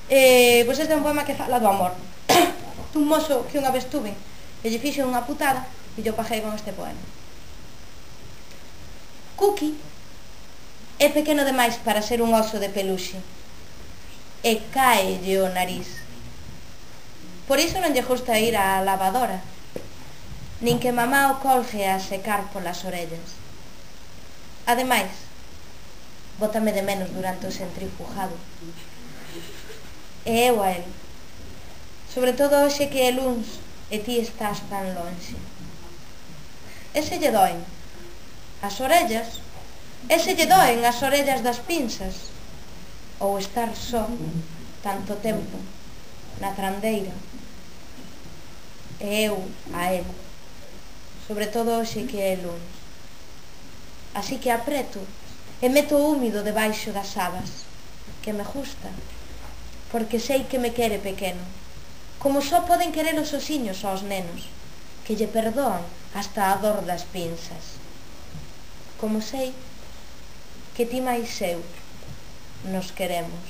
Pois este é un poema que fala do amor. Un mozo que unha vez tuve e lle fixe unha putada e lle paguei con este poema. Cookie é pequeno demais para ser un oso de peluxe e cáelle o nariz. Por iso non lle gusta ir á lavadora, nin que mamá o colge a secar polas orellas. Ademais, bótame de menos durante o centrifugado. E eu a el, sobre todo hoxe que é luns e ti estás tan lonxe. E se lle doen as orellas, e se lle doen as orellas das pinzas, ou estar só tanto tempo na trandeira. E eu a el, sobre todo hoxe que é luns. Así que apreto e meto húmido debaixo das sabas, que me gusta, porque sei que me quere pequeno, como só poden querer os osiños aos nenos, que lle perdoan hasta a dor das pinzas. Como sei que ti máis eu nos queremos.